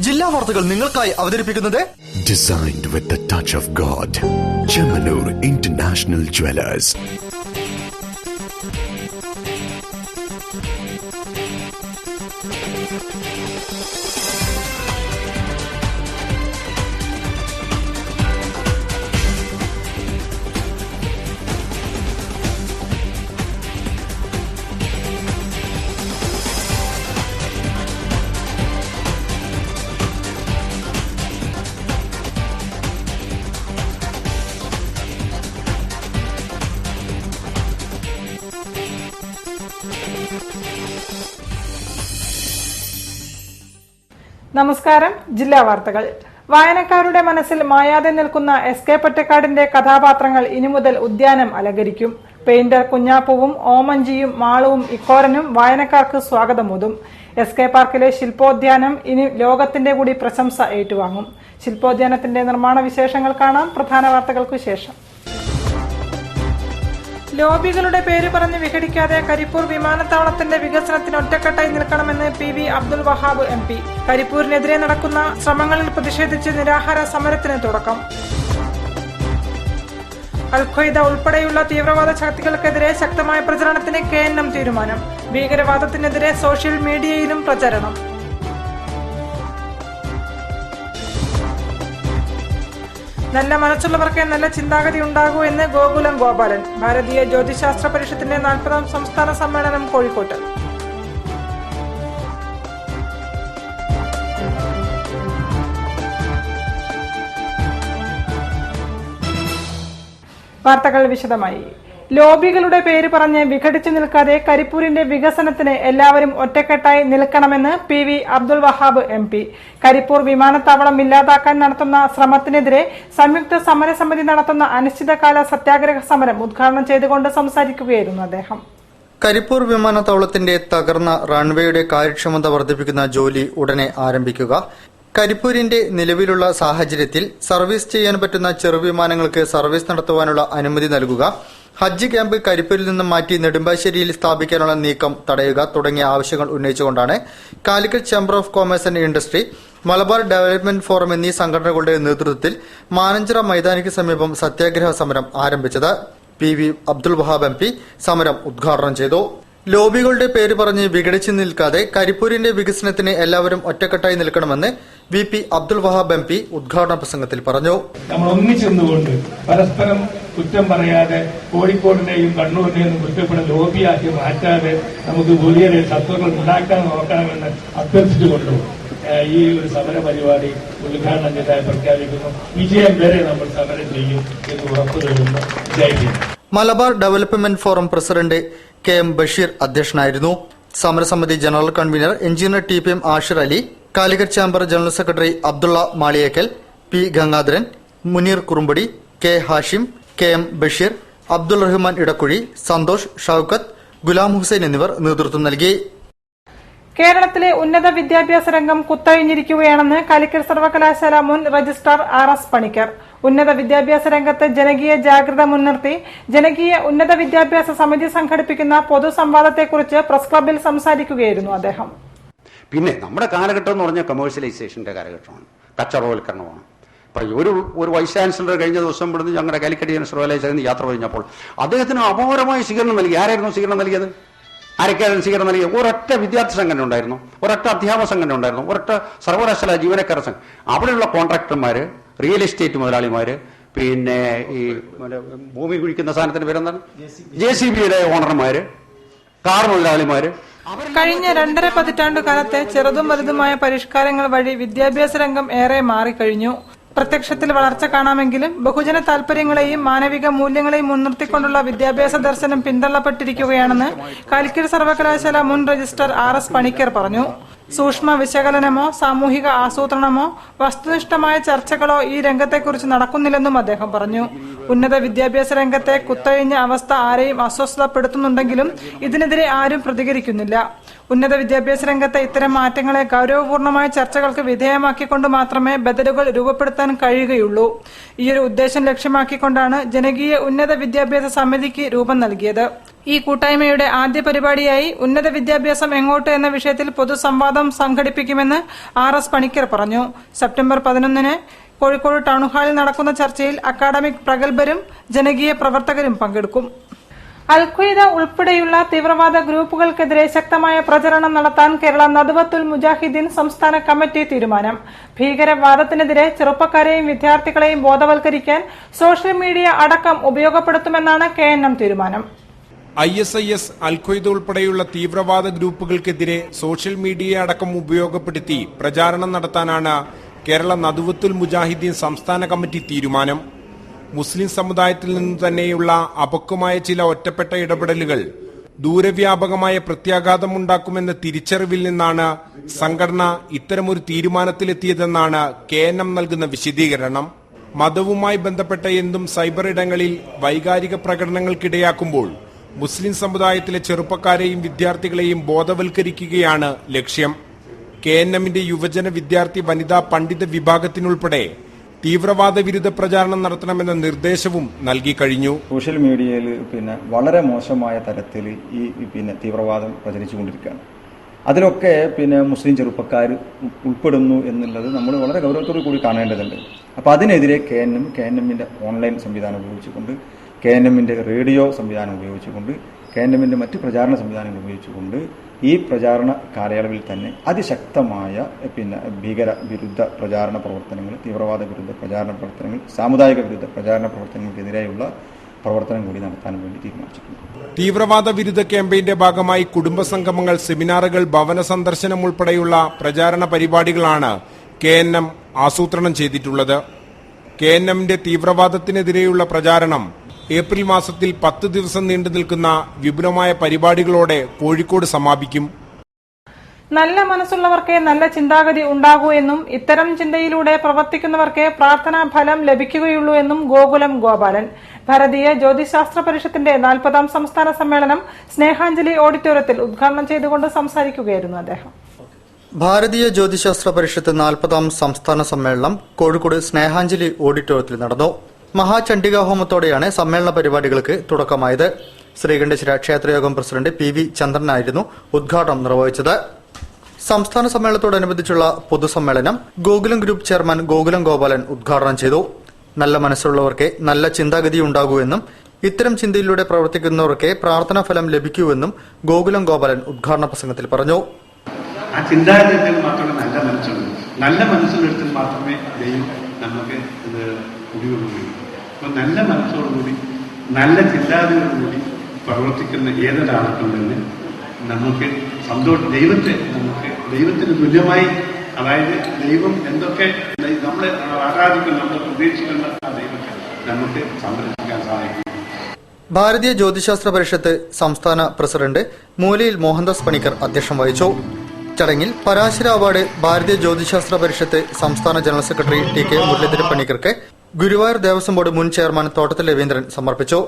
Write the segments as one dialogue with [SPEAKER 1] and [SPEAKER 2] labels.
[SPEAKER 1] ജില്ലാ വാർത്തകൾ നിങ്ങൾക്കായി അവതരിപ്പിക്കുന്നത്
[SPEAKER 2] Designed with the touch of God. Chemanur International Jewelers.
[SPEAKER 3] നമസ്കാരം. ജില്ലാ വാർത്തകൾ. വായനക്കാരുടെ മനസ്സിൽ മായാതെ നിൽക്കുന്ന എസ്.കെ. പൊറ്റക്കാടിന്റെ കഥാപാത്രങ്ങൾ ഇനി മുതൽ ഉദ്യാനം അലങ്കരിക്കും. പെയിന്റർ കുഞ്ഞാപ്പുവും ഓമഞ്ചിയും മാളുവും ഇക്കോരനും വായനക്കാർക്ക് സ്വാഗതമോതും. എസ്.കെ. പാർക്കിലെ ശില്പോദ്യാനം ഇനി ലോകത്തിന്റെ കൂടി പ്രശംസ ഏറ്റുവാങ്ങും. ശില്പോദ്യാനത്തിന്റെ നിർമ്മാണ വിശേഷങ്ങൾ കാണാം പ്രധാന വാർത്തകൾക്കു ശേഷം. ലോബികളുടെ പേര് പറഞ്ഞ് വിഘടിക്കാതെ കരിപ്പൂർ വിമാനത്താവളത്തിന്റെ വികസനത്തിന് ഒറ്റക്കെട്ടായി നിൽക്കണമെന്ന് P V Abdul Wahab MP. കരിപ്പൂരിനെതിരെ നടക്കുന്ന ശ്രമങ്ങളിൽ പ്രതിഷേധിച്ച് നിരാഹാര സമരത്തിന് തുടക്കം. അൽ-ഖ്വയ്ദ ഉൾപ്പെടെയുള്ള തീവ്രവാദ ശക്തികൾക്കെതിരെ ശക്തമായ പ്രചരണത്തിന് KNM തീരുമാനം. ഭീകരവാദത്തിനെതിരെ സോഷ്യൽ മീഡിയയിലും പ്രചരണം. നല്ല മനസ്സുള്ളവർക്ക് നല്ല ചിന്താഗതി ഉണ്ടാകൂ എന്ന് ഗോകുലം ഗോപാലൻ. ഭാരതീയ ജ്യോതിശാസ്ത്ര പരിഷത്തിന്റെ 40ാം സംസ്ഥാന സമ്മേളനം കോഴിക്കോട്ട്. വാർത്തകൾ വിശദമായി. ലോബികളുടെ പേര് പറഞ്ഞ് വിഘടിച്ചു നിൽക്കാതെ കരിപ്പൂരിന്റെ വികസനത്തിന് എല്ലാവരും ഒറ്റക്കെട്ടായി നിൽക്കണമെന്ന് P V Abdul Wahab MP. Karipur വിമാനത്താവളം ഇല്ലാതാക്കാൻ നടത്തുന്ന ശ്രമത്തിനെതിരെ സംയുക്ത സമരസമിതി നടത്തുന്ന അനിശ്ചിതകാല സത്യാഗ്രഹ സമരം ഉദ്ഘാടനം ചെയ്തുകൊണ്ട് സംസാരിക്കുകയായിരുന്നു അദ്ദേഹം.
[SPEAKER 4] കരിപ്പൂർ വിമാനത്താവളത്തിന്റെ തകർന്ന റൺവേയുടെ കാര്യക്ഷമത വർദ്ധിപ്പിക്കുന്ന ജോലി ഉടനെ ആരംഭിക്കുക. കരിപ്പൂരിന്റെ നിലവിലുള്ള സാഹചര്യത്തിൽ സർവീസ് ചെയ്യാൻ പറ്റുന്ന ചെറുവിമാനങ്ങൾക്ക് സർവീസ് നടത്തുവാനുള്ള അനുമതി നൽകുക. ഹജ്ജ് ക്യാമ്പ് കരിപ്പൂരിൽ നിന്നും മാറ്റി നെടുമ്പാശ്ശേരിയിൽ സ്ഥാപിക്കാനുള്ള നീക്കം തടയുക തുടങ്ങിയ ആവശ്യങ്ങൾ ഉന്നയിച്ചുകൊണ്ടാണ് Calicut chamber of commerce and industry, Malabar development forum എന്നീ സംഘടനകളുടെ നേതൃത്വത്തിൽ മാനഞ്ചിറ മൈതാനിക്ക് സമീപം സത്യാഗ്രഹ സമരം ആരംഭിച്ചത്. P V Abdul Wahab MP സമരം ഉദ്ഘാടനം ചെയ്തു. ലോബികളുടെ പേര് പറഞ്ഞ് വിഘടിച്ചു നിൽക്കാതെ കരിപ്പൂരിന്റെ വികസനത്തിന് എല്ലാവരും ഒറ്റക്കെട്ടായി നിൽക്കണമെന്ന് VP അബ്ദുൽ വഹാബ് MP ഉദ്ഘാടന പ്രസംഗത്തിൽ പറഞ്ഞു.
[SPEAKER 5] നമ്മൾ ഒന്നിച്ചെന്നുകൊണ്ട് പരസ്പരം കുറ്റം പറയാതെ കോഴിക്കോടിനെയും കണ്ണൂരിനെയും കുറ്റപ്പെടുന്ന ലോബിയാക്കി മാറ്റാതെ നമുക്ക് വലിയ തത്വങ്ങൾ ഉണ്ടാക്കാൻ നോക്കണമെന്ന് അഭ്യർത്ഥിച്ചുകൊണ്ട് ഈ ഒരു സമര പരിപാടി ഉദ്ഘാടനം ചെയ്തായി പ്രഖ്യാപിക്കുന്നു. വിജയം വരെ നമ്മൾ സമരം ചെയ്യും എന്ന് ഉറപ്പു നൽകുന്നു. ജയ്.
[SPEAKER 4] Malabar development forum president KM Basheer അധ്യക്ഷനായിരുന്നു. സമരസമിതി general convener engineer TPM Ashir Ali, Calicut chamber general secretary Abdulla Maliyekkal, P Gangadharan, Muneer Kurumbadi, K Hashim, KM Basheer, Abdul Rahman Edakkuzhi, Santhosh, Shoukath, Ghulam Hussain എന്നിവർ നേതൃത്വം നൽകി.
[SPEAKER 3] കേരളത്തിലെ ഉന്നത വിദ്യാഭ്യാസ രംഗം കുത്തഴിഞ്ഞിരിക്കുകയാണെന്ന് കാലിക്കറ്റ് സർവകലാശാല മുൻ രജിസ്ട്രാർ RS പണിക്കർ. ഉന്നത വിദ്യാഭ്യാസ രംഗത്ത് ജനകീയ ജാഗ്രത മുൻനിർത്തി ജനകീയ ഉന്നത വിദ്യാഭ്യാസ സമിതി സംഘടിപ്പിക്കുന്ന പൊതുസംവാദത്തെക്കുറിച്ച് പ്രസ് ക്ലബ്ബിൽ സംസാരിക്കുകയായിരുന്നു അദ്ദേഹം.
[SPEAKER 6] പിന്നെ നമ്മുടെ കാലഘട്ടം എന്ന് പറഞ്ഞാൽ കമേഴ്ഷ്യലൈസേഷന്റെ കാലഘട്ടമാണ്, കച്ചവടവൽക്കരണമാണ്. ഇപ്പൊ ഒരു വൈസ് ചാൻസലർ കഴിഞ്ഞ ദിവസം ഇവിടുന്ന് ഞങ്ങളുടെ കാലിക്കറ്റ് സർവകലാശാലയിൽ യാത്ര കഴിഞ്ഞപ്പോൾ അദ്ദേഹത്തിന് അപാരമായ സ്വീകരണം നൽകി. ആരായിരുന്നു സ്വീകരണം നൽകിയത്? ആരൊക്കെയാണ് സ്വീകരണം നൽകിയത്? ഒരൊറ്റ വിദ്യാർത്ഥി സംഘടന ഉണ്ടായിരുന്നു, ഒരൊറ്റ അധ്യാപക സംഘടന ഉണ്ടായിരുന്നു, ഒരൊറ്റ സർവകലാശാല ജീവനക്കാര സംഘം. അവിടെയുള്ള കോൺട്രാക്ടർമാര്, റിയൽ എസ്റ്റേറ്റ് മുതലാളിമാര്, പിന്നെ ഈ ഭൂമി കുഴിക്കുന്ന സാധനത്തിന് പേരെന്താണ്, JCBയുടെ ഓണർമാര്, കാർ മുതലാളിമാര്.
[SPEAKER 3] കഴിഞ്ഞ 2.5 പതിറ്റാണ്ടു കാലത്തെ ചെറുതും വലുതുമായ പരിഷ്കാരങ്ങൾ വഴി വിദ്യാഭ്യാസ രംഗം ഏറെ മാറിക്കഴിഞ്ഞു. പ്രത്യക്ഷത്തിൽ വളർച്ച കാണാമെങ്കിലും ബഹുജന താൽപര്യങ്ങളെയും മാനവിക മൂല്യങ്ങളെയും മുൻനിർത്തിക്കൊണ്ടുള്ള വിദ്യാഭ്യാസ ദർശനം പിന്തള്ളപ്പെട്ടിരിക്കുകയാണെന്ന് കാലിക്കറ്റ് സർവകലാശാല മുൻ രജിസ്ട്രാർ RS പണിക്കർ പറഞ്ഞു. സൂക്ഷ്മ വിശകലനമോ സാമൂഹിക ആസൂത്രണമോ വസ്തുനിഷ്ഠമായ ചർച്ചകളോ ഈ രംഗത്തെക്കുറിച്ച് നടക്കുന്നില്ലെന്നും അദ്ദേഹം പറഞ്ഞു. ഉന്നത വിദ്യാഭ്യാസ രംഗത്തെ കുത്തഴിഞ്ഞ അവസ്ഥ ആരെയും അസ്വസ്ഥപ്പെടുത്തുന്നുണ്ടെങ്കിലും ഇതിനെതിരെ ആരും പ്രതികരിക്കുന്നില്ല. ഉന്നത വിദ്യാഭ്യാസ രംഗത്തെ ഇത്തരം മാറ്റങ്ങളെ ഗൌരവപൂർണമായ ചർച്ചകൾക്ക് വിധേയമാക്കിക്കൊണ്ട് മാത്രമേ ബദലുകൾ രൂപപ്പെടുത്താൻ കഴിയുകയുള്ളൂ. ഈയൊരു ഉദ്ദേശം ലക്ഷ്യമാക്കിക്കൊണ്ടാണ് ജനകീയ ഉന്നത വിദ്യാഭ്യാസ സമിതിക്ക് രൂപം നൽകിയത്. ഈ കൂട്ടായ്മയുടെ ആദ്യ പരിപാടിയായി ഉന്നത വിദ്യാഭ്യാസം എങ്ങോട്ട് എന്ന വിഷയത്തിൽ പൊതുസംവാദം സംഘടിപ്പിക്കുമെന്ന് RS പണിക്കർ പറഞ്ഞു. സെപ്റ്റംബർ 11 കോഴിക്കോട് ടൗൺഹാളിൽ നടക്കുന്ന ചർച്ചയിൽ അക്കാഡമിക് പ്രഗത്ഭരും ജനകീയ പ്രവർത്തകരും പങ്കെടുക്കും. അൽ-ഖ്വയ്ദ ഉൾപ്പെടെയുള്ള തീവ്രവാദ ഗ്രൂപ്പുകൾക്കെതിരെ ശക്തമായ പ്രചരണം നടത്താൻ കേരള നദ്വത്തുൽ മുജാഹിദീൻ സംസ്ഥാന കമ്മിറ്റി തീരുമാനം. ഭീകരവാദത്തിനെതിരെ ചെറുപ്പക്കാരെയും വിദ്യാർത്ഥികളെയും ബോധവൽക്കരിക്കാൻ സോഷ്യൽ മീഡിയ അടക്കം ഉപയോഗപ്പെടുത്തുമെന്നാണ് KNM തീരുമാനം.
[SPEAKER 7] ISIS, അൽ-ഖ്വയ്ദ ഉൾപ്പെടെയുള്ള തീവ്രവാദ ഗ്രൂപ്പുകൾക്കെതിരെ സോഷ്യൽ മീഡിയ അടക്കം ഉപയോഗപ്പെടുത്തി പ്രചാരണം നടത്താനാണ് കേരള നദ്വത്തുൽ മുജാഹിദീൻ സംസ്ഥാന കമ്മിറ്റി തീരുമാനം. മുസ്ലിം സമുദായത്തിൽ നിന്ന് തന്നെയുള്ള അപക്വമായ ചില ഒറ്റപ്പെട്ട ഇടപെടലുകൾ ദൂരവ്യാപകമായ പ്രത്യാഘാതമുണ്ടാക്കുമെന്ന തിരിച്ചറിവിൽ നിന്നാണ് സംഘടന ഇത്തരമൊരു തീരുമാനത്തിലെത്തിയതെന്നാണ് KNM നൽകുന്ന വിശദീകരണം. മതവുമായി ബന്ധപ്പെട്ട എന്തും സൈബർ ഇടങ്ങളിൽ വൈകാരിക പ്രകടനങ്ങൾക്കിടയാക്കുമ്പോൾ മുസ്ലിം സമുദായത്തിലെ ചെറുപ്പക്കാരെയും വിദ്യാർത്ഥികളെയും ബോധവൽക്കരിക്കുകയാണ് ലക്ഷ്യം. KNMന്റെ യുവജന വിദ്യാർത്ഥി വനിതാ പണ്ഡിത വിഭാഗത്തിനുൾപ്പെടെ തീവ്രവാദ വിരുദ്ധ പ്രചാരണം നടത്തണമെന്ന നിർദ്ദേശവും നൽകി കഴിഞ്ഞു.
[SPEAKER 8] സോഷ്യൽ മീഡിയയിൽ വളരെ മോശമായ തരത്തിൽ ഈ തീവ്രവാദം പ്രചരിച്ചുകൊണ്ടിരിക്കുകയാണ്. അതിലൊക്കെ മുസ്ലിം ചെറുപ്പക്കാർ ഉൾപ്പെടുന്നു എന്നുള്ളത് നമ്മൾ വളരെ ഗൗരവത്തോടു കൂടി കാണേണ്ടതുണ്ട്. അപ്പോൾ അതിനെതിരെ KNMന്റെ ഓൺലൈൻ സംവിധാനം ഉപയോഗിച്ചുകൊണ്ട്, KNMന്റെ റേഡിയോ സംവിധാനം ഉപയോഗിച്ചുകൊണ്ട്, KNMന്റെ മറ്റ് പ്രചാരണ സംവിധാനങ്ങൾ ഉപയോഗിച്ചുകൊണ്ട് ഈ പ്രചാരണ കാലയളവിൽ തന്നെ അതിശക്തമായ ഭീകര വിരുദ്ധ പ്രചാരണ പ്രവർത്തനങ്ങൾ, തീവ്രവാദ വിരുദ്ധ പ്രചാരണ പ്രവർത്തനങ്ങൾ, സാമുദായിക വിരുദ്ധ പ്രചാരണ പ്രവർത്തനങ്ങൾക്കെതിരെയുള്ള പ്രവർത്തനം കൂടി നടത്താൻ വേണ്ടി തീരുമാനിച്ചിട്ടുണ്ട്.
[SPEAKER 7] തീവ്രവാദ വിരുദ്ധ ക്യാമ്പയിന്റെ ഭാഗമായി കുടുംബ സംഗമങ്ങൾ, സെമിനാറുകൾ, ഭവന സന്ദർശനം ഉൾപ്പെടെയുള്ള പ്രചാരണ പരിപാടികളാണ് KNM ആസൂത്രണം ചെയ്തിട്ടുള്ളത്. KNMന്റെ തീവ്രവാദത്തിനെതിരെയുള്ള പ്രചാരണം ഏപ്രിൽ മാസത്തിൽ 10 ദിവസം നീണ്ടു നിൽക്കുന്ന വിപുലമായ പരിപാടികളോടെ കോഴിക്കോട് സമാപിക്കും.
[SPEAKER 3] നല്ല മനസ്സുള്ളവർക്കേ നല്ല ചിന്താഗതി ഉണ്ടാകൂ എന്നും ഇത്തരം ചിന്തയിലൂടെ പ്രവർത്തിക്കുന്നവർക്ക് പ്രാർത്ഥനാ ഫലം ലഭിക്കുകയുള്ളൂ എന്നും ഗോകുലം ഗോപാലൻ. ഭാരതീയ ജ്യോതിശാസ്ത്ര പരിഷത്തിന്റെ 40ാം സംസ്ഥാന സമ്മേളനം സ്നേഹാഞ്ജലി ഓഡിറ്റോറിയത്തിൽ ഉദ്ഘാടനം ചെയ്തുകൊണ്ട് സംസാരിക്കുകയായിരുന്നു അദ്ദേഹം.
[SPEAKER 4] ഭാരതീയ ജ്യോതിശാസ്ത്ര പരിഷത്ത് 40ാം സംസ്ഥാന സമ്മേളനം കോഴിക്കോട് സ്നേഹാഞ്ജലി ഓഡിറ്റോറിയത്തിൽ നടന്നു. മഹാചണ്ഡികാ ഹോമത്തോടെയാണ് സമ്മേളന പരിപാടികൾക്ക് തുടക്കമായത്. ശ്രീകണ്ഠേശ്വര ക്ഷേത്രയോഗം പ്രസിഡന്റ് PV ചന്ദ്രനായിരുന്നു ഉദ്ഘാടനം നിർവഹിച്ചത്. സംസ്ഥാന സമ്മേളനത്തോടനുബന്ധിച്ചുള്ള പൊതുസമ്മേളനം ഗോകുലം ഗ്രൂപ്പ് ചെയർമാൻ ഗോകുലം ഗോപാലൻ ഉദ്ഘാടനം ചെയ്തു. നല്ല മനസ്സുള്ളവർക്ക് നല്ല ചിന്താഗതി ഉണ്ടാകൂ എന്നും ഇത്തരം ചിന്തയിലൂടെ പ്രവർത്തിക്കുന്നവർക്ക് പ്രാർത്ഥനാ ഫലം ലഭിക്കൂവെന്നും ഗോകുലം ഗോപാലൻ ഉദ്ഘാടന പ്രസംഗത്തിൽ പറഞ്ഞു.
[SPEAKER 9] ആ ചിന്താഗതിയിൽ മാത്രമേ നല്ല മനസ്സുള്ളൂ. നല്ല മനസ്സുള്ളിടത്തിൽ മാത്രമേ ദൈവം നമുക്ക് ഇത് കുടികൊള്ളുകയുള്ളൂ. അപ്പോൾ നല്ല മനസ്സോടുകൂടി നല്ല ചിന്താഗതിയോടുകൂടി പ്രവർത്തിക്കുന്ന ഏതൊരാൾക്കുണ്ടെന്ന് നമുക്ക് ദൈവത്തിന് തുല്യമായി, അതായത് ദൈവം എന്തൊക്കെ നമ്മൾ ആരാധിക്കുന്ന, നമ്മൾ പ്രതീക്ഷിക്കുന്ന ആ ദൈവത്തെ നമുക്ക് സംരക്ഷിക്കാൻ സാധിക്കും.
[SPEAKER 4] ഭാരതീയ ജ്യോതിശാസ്ത്ര പരിഷത്ത് സംസ്ഥാന പ്രസിഡന്റ് മൂലയിൽ മോഹൻദാസ് പണിക്കർ അധ്യക്ഷം വഹിച്ചു. ചടങ്ങിൽ പരാശര അവാർഡ് ഭാരതീയ ജ്യോതിശാസ്ത്ര പരിഷത്ത് സംസ്ഥാന ജനറൽ സെക്രട്ടറി TK മുരളീധരൻ പണിക്കർക്ക് ഗുരുവായൂർ ദേവസ്വം ബോർഡ് മുൻ ചെയർമാൻ തോട്ടത്തിൽ രവീന്ദ്രൻ സമർപ്പിച്ചു.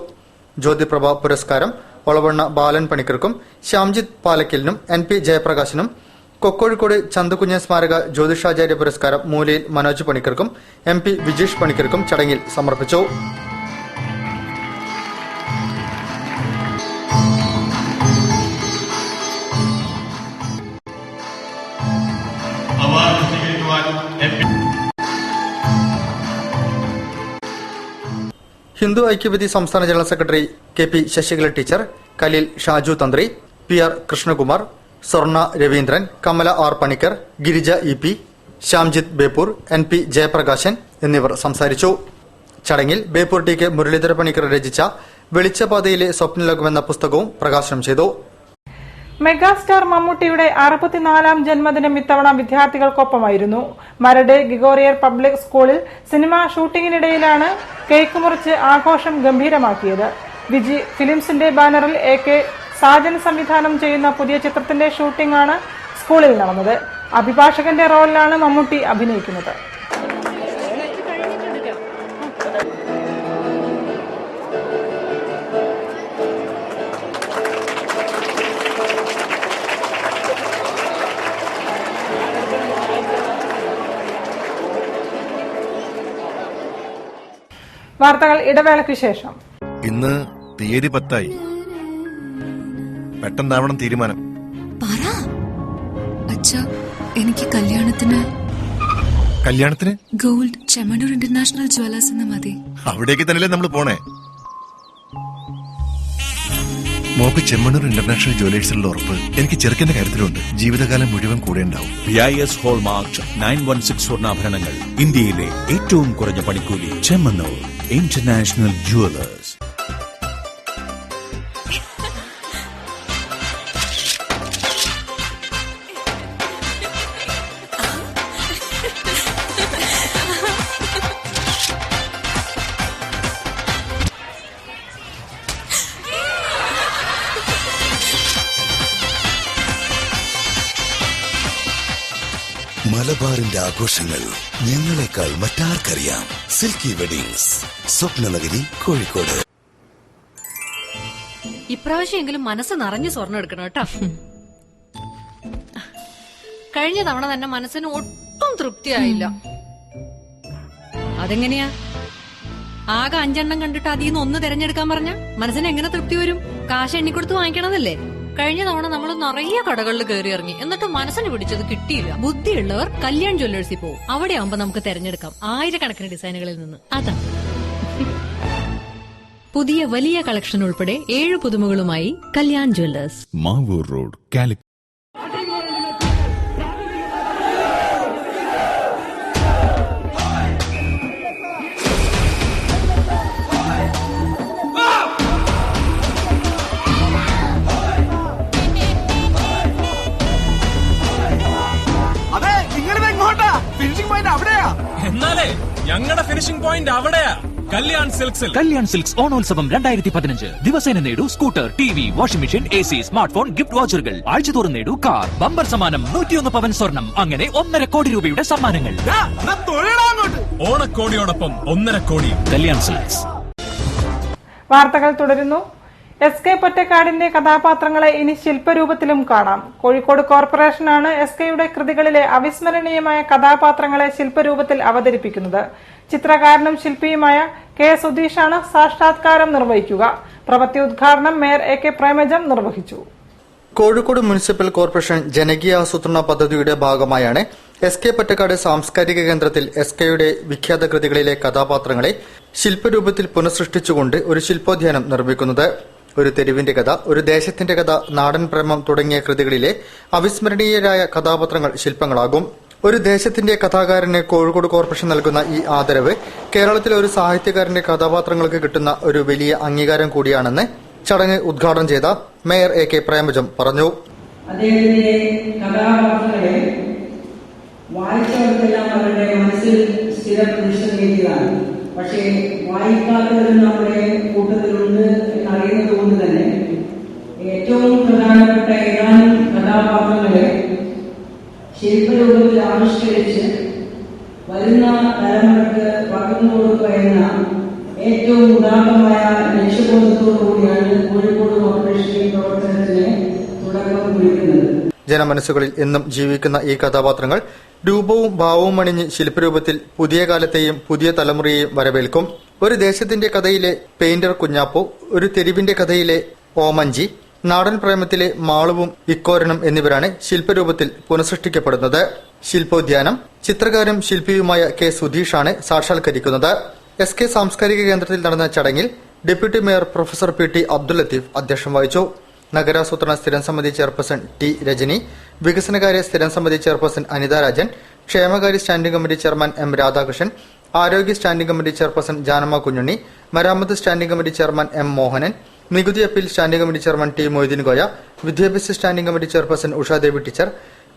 [SPEAKER 4] ജ്യോതിപ്രഭ പുരസ്കാരം ഒളവണ്ണ ബാലൻ പണിക്കർക്കും ശ്യാംജിത്ത് പാലക്കലിനും NP ജയപ്രകാശിനും, കൊക്കോഴിക്കോട് ചന്തുകുഞ്ഞ് സ്മാരക ജ്യോതിഷാചാര്യ പുരസ്കാരം മൂലയിൽ മനോജ് പണിക്കർക്കും MP വിജേഷ് പണിക്കർക്കും ചടങ്ങിൽ സമർപ്പിച്ചു. ഹിന്ദു ഐക്യവേദി സംസ്ഥാന general secretary KP Sasikala teacher, Khaleel Shaju Thantri, PR Krishnakumar, സ്വർണ Raveendran, Kamala R Panicker, Girija EP, Shyamjith Beypore, NP Jayaprakashan എന്നിവർ സംസാരിച്ചു. ചടങ്ങിൽ ബേപ്പൂർ TK മുരളീധര പണിക്കർ രചിച്ച വെളിച്ചപാതയിലെ സ്വപ്നലോകം എന്ന പുസ്തകവും പ്രകാശനം ചെയ്തു.
[SPEAKER 3] മെഗാസ്റ്റാർ മമ്മൂട്ടിയുടെ 64ാം ജന്മദിനം ഇത്തവണ വിദ്യാർത്ഥികൾക്കൊപ്പമായിരുന്നു. മരട് ഗിഗോറിയർ പബ്ലിക് സ്കൂളിൽ സിനിമ ഷൂട്ടിംഗിനിടയിലാണ് കേക്ക് മുറിച്ച് ആഘോഷം ഗംഭീരമാക്കിയത്. വിജി ഫിലിംസിന്റെ ബാനറിൽ AK സാജൻ സംവിധാനം ചെയ്യുന്ന പുതിയ ചിത്രത്തിന്റെ ഷൂട്ടിംഗ് ആണ് സ്കൂളിൽ നടന്നത്. അഭിഭാഷകന്റെ റോളിലാണ് മമ്മൂട്ടി അഭിനയിക്കുന്നത്. വാർത്തകൾ ഇടവേളയ്ക്ക് ശേഷം.
[SPEAKER 10] ഇന്ന് തീയതി 10. പെട്ടെന്നാവണം തീരുമാനം.
[SPEAKER 11] പറ അച്ഛാ, എനിക്ക് കല്യാണത്തിന് ഗോൾഡ് ചെമ്മണ്ണൂർ ഇന്റർനാഷണൽ ജ്വല്ലേഴ്സ് എന്ന് മതി.
[SPEAKER 10] അവിടേക്ക് തന്നെയല്ലേ നമ്മൾ പോണേ. മോക്ക് ചെമ്മണ്ണൂർ ഇന്റർനാഷണൽ ജ്വല്ലേഴ്സിലുള്ള ഉറപ്പ് എനിക്ക് ചെറുക്കന്റെ കാര്യത്തിലുണ്ട്. ജീവിതകാലം മുഴുവൻ കൂടെ ഉണ്ടാവും.
[SPEAKER 12] BIS ഹോൾമാർക്ക് 916 സ്വർണ്ണാഭരണങ്ങൾ, ഇന്ത്യയിലെ ഏറ്റവും കുറഞ്ഞ പണിക്കൂലി. Chemmanur international jewellers.
[SPEAKER 2] മലബാറിന്റെ ആഘോഷങ്ങൾ ഞങ്ങളെക്കാൾ മറ്റാർക്കറിയാം. Silky weddings, Swapnanagari, Kozhikode.
[SPEAKER 13] ഇപ്രാവശ്യമെങ്കിലും മനസ്സ് നിറഞ്ഞ് സ്വർണ്ണം എടുക്കണം കേട്ടോ. കഴിഞ്ഞ തവണ തന്നെ മനസ്സിന് ഒട്ടും തൃപ്തിയായില്ല. അതെങ്ങനെയാ? ആകെ 5 എണ്ണം കണ്ടിട്ട് അതിൽ നിന്ന് 1 തിരഞ്ഞെടുക്കാൻ പറഞ്ഞ മനസ്സിന് എങ്ങനെ തൃപ്തി വരും? കാശ് എണ്ണിക്കൊടുത്ത് വാങ്ങിക്കണതല്ലേ. കഴിഞ്ഞ തവണ നമ്മൾ നിറയെ കടകളിൽ കയറി ഇറങ്ങി, എന്നിട്ട് മനസ്സിന് പിടിച്ചത് കിട്ടിയില്ല. ബുദ്ധിയുള്ളവർ കല്യാൺ ജ്വല്ലേഴ്സിൽ പോകും. അവിടെ ആവുമ്പോ നമുക്ക് തിരഞ്ഞെടുക്കാം ആയിരക്കണക്കിന് ഡിസൈനുകളിൽ നിന്ന്. അതാ പുതിയ വലിയ കളക്ഷൻ ഉൾപ്പെടെ 7 പുതുമകളുമായി കല്യാൺ ജ്വല്ലേഴ്സ്,
[SPEAKER 12] മാവൂർ റോഡ്, കാലിക്കറ്റ്.
[SPEAKER 14] എന്നാലേ ഞങ്ങളുടെ ഫിനിഷിംഗ് പോയിന്റ് അവിടെയാ. കല്യാൺ സിൽക്സ് ഓണോത്സവം 2015. ദിവസേന നേടൂ scooter, TV, washing machine, AC, smart phone, gift വൗച്ചറുകൾ. ആഴ്ചതോറും നേടൂ കാർ. ബമ്പർ സമ്മാനം 101 പവൻ സ്വർണം. അങ്ങനെ 1.5 കോടി രൂപയുടെ സമ്മാനങ്ങൾ. ഓണക്കോടിയോടൊപ്പം 1.5 കോടി. കല്യാൺ സിൽക്സ്.
[SPEAKER 3] വാർത്തകൾ തുടരുന്നു. SK പൊറ്റക്കാടിന്റെ കഥാപാത്രങ്ങളെ ഇനി ശില്പരൂപത്തിലും കാണാം. കോഴിക്കോട് കോർപ്പറേഷനാണ് SKയുടെ കൃതികളിലെ അവിസ്മരണീയമായ കഥാപാത്രങ്ങളെ ശില്പരൂപത്തിൽ അവതരിപ്പിക്കുന്നത്. ചിത്രകാരനും ശില്പിയുമായ K. സുധീഷാണ് സാക്ഷാത്കാരം നിർവഹിക്കുക. പ്രവൃത്തി ഉദ്ഘാടനം മേയർ AK പ്രേമജം നിർവഹിച്ചു.
[SPEAKER 4] കോഴിക്കോട് മുനിസിപ്പൽ കോർപ്പറേഷൻ ജനകീയ ആസൂത്രണ പദ്ധതിയുടെ ഭാഗമായാണ് SK പൊറ്റക്കാട് സാംസ്കാരിക കേന്ദ്രത്തിൽ SKയുടെ വിഖ്യാത കൃതികളിലെ കഥാപാത്രങ്ങളെ ശില്പരൂപത്തിൽ പുനഃസൃഷ്ടിച്ചുകൊണ്ട് ഒരു ശില്പോദ്യാനം നിർമ്മിക്കുന്നത്. ഒരു തെരുവിന്റെ കഥ, ഒരു ദേശത്തിന്റെ കഥ, നാടൻ പ്രേമം തുടങ്ങിയ കൃതികളിലെ അവിസ്മരണീയരായ കഥാപാത്രങ്ങൾ ശില്പങ്ങളാകും. ഒരു ദേശത്തിന്റെ കഥാകാരന് കോഴിക്കോട് കോർപ്പറേഷൻ നൽകുന്ന ഈ ആദരവ് കേരളത്തിലെ ഒരു സാഹിത്യകാരന്റെ കഥാപാത്രങ്ങൾക്ക് കിട്ടുന്ന ഒരു വലിയ അംഗീകാരം കൂടിയാണെന്ന് ചടങ്ങ് ഉദ്ഘാടനം ചെയ്ത മേയർ AK പ്രേമജം പറഞ്ഞു.
[SPEAKER 15] അദ്ദേഹത്തിന്റെ കഥാപാത്രങ്ങളെ വായിച്ചവർക്കെല്ലാം അവരുടെ മനസ്സിൽ സ്ഥിരപ്രതിഷ്ഠിക്കുകയാണ്. പക്ഷേ വായിക്കാത്തവരും നമ്മുടെ കൂട്ടത്തിലുണ്ട് എന്നറിയുന്നത് കൊണ്ട് തന്നെ ഏറ്റവും പ്രധാനപ്പെട്ട ഏതാനും കഥാപാത്രങ്ങളെ ശില്പരൂപത്തിൽ ആവിഷ്കരിച്ച് വരുന്ന തലമുറക്ക് പകർന്നു കൊടുക്കുക എന്ന ഏറ്റവും ഉദാത്തമായ ലക്ഷ്യബോധത്തോടുകൂടിയാണ് കോഴിക്കോട് കോർപ്പറേഷൻ പ്രവർത്തനത്തിന് തുടക്കം കുറിക്കുന്നത്.
[SPEAKER 4] ജനമനസ്സുകളിൽ എന്നും ജീവിക്കുന്ന ഈ കഥാപാത്രങ്ങൾ രൂപവും ഭാവവും അണിഞ്ഞ് ശില്പരൂപത്തിൽ പുതിയ കാലത്തെയും പുതിയ തലമുറയെയും വരവേൽക്കും. ഒരു ദേശത്തിന്റെ കഥയിലെ പെയിന്റർ കുഞ്ഞാപ്പു, ഒരു തെരുവിന്റെ കഥയിലെ ഓമഞ്ചി, നാടൻ പ്രേമത്തിലെ മാളുവും ഇക്കോരനും എന്നിവരാണ് ശില്പരൂപത്തിൽ പുനഃസൃഷ്ടിക്കപ്പെടുന്നത്. ശില്പോദ്യാനം ചിത്രകാരും ശില്പിയുമായ K. സുധീഷാണ് സാക്ഷാത്കരിക്കുന്നത്. SK സാംസ്കാരിക കേന്ദ്രത്തിൽ നടന്ന ചടങ്ങിൽ deputy mayor professor PT Abdul Latheef അധ്യക്ഷം വഹിച്ചു. നഗരാസൂത്രണ സ്ഥിരം സമിതി ചെയർപേഴ്സൺ T. രജനി, വികസനകാര്യ സ്ഥിരം സമിതി ചെയർപേഴ്സൺ അനിത രാജൻ, ക്ഷേമകാര്യ standing committee chairman M. Radhakrishnan, ആരോഗ്യ standing committee chairperson Janamma Kunhunni, മരാമത്ത് standing committee chairman M. Mohanan, നികുതി appeal standing committee chairman T. Moideen Koya, വിദ്യാഭ്യാസ standing committee chairperson Ushadevi teacher,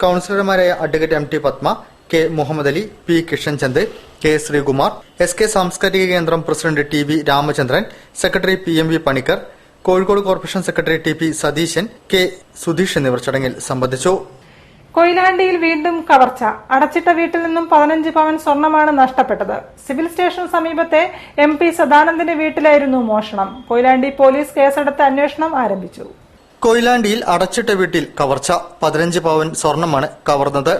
[SPEAKER 4] കൌൺസിലർമാരായ advocate MT Padma, K. Muhammad Ali, P. Kishan Chand, K. Sreekumar, SK സാംസ്കാരിക കേന്ദ്രം president T. V. Ramachandran, secretary PMV Panicker, Kozhikode corporation secretary TP Satheesan, K. Sudheesh എന്നിവർ ചടങ്ങിൽ സംബന്ധിച്ചു.
[SPEAKER 3] കൊയിലാണ്ടിയിൽ വീണ്ടും കവർച്ച. അടച്ചിട്ട വീട്ടിൽ നിന്നും 15 പവൻ സ്വർണമാണ് നഷ്ടപ്പെട്ടത്. സിവിൽ സ്റ്റേഷൻ സമീപത്തെ MP സദാനന്ദന്റെ വീട്ടിലായിരുന്നു മോഷണം. കൊയിലാണ്ടി പോലീസ് കേസെടുത്ത് അന്വേഷണം ആരംഭിച്ചു.
[SPEAKER 4] കൊയിലാണ്ടിയിൽ അടച്ചിട്ട വീട്ടിൽ കവർച്ച. 15 പവൻ സ്വർണമാണ് കവർന്നത്.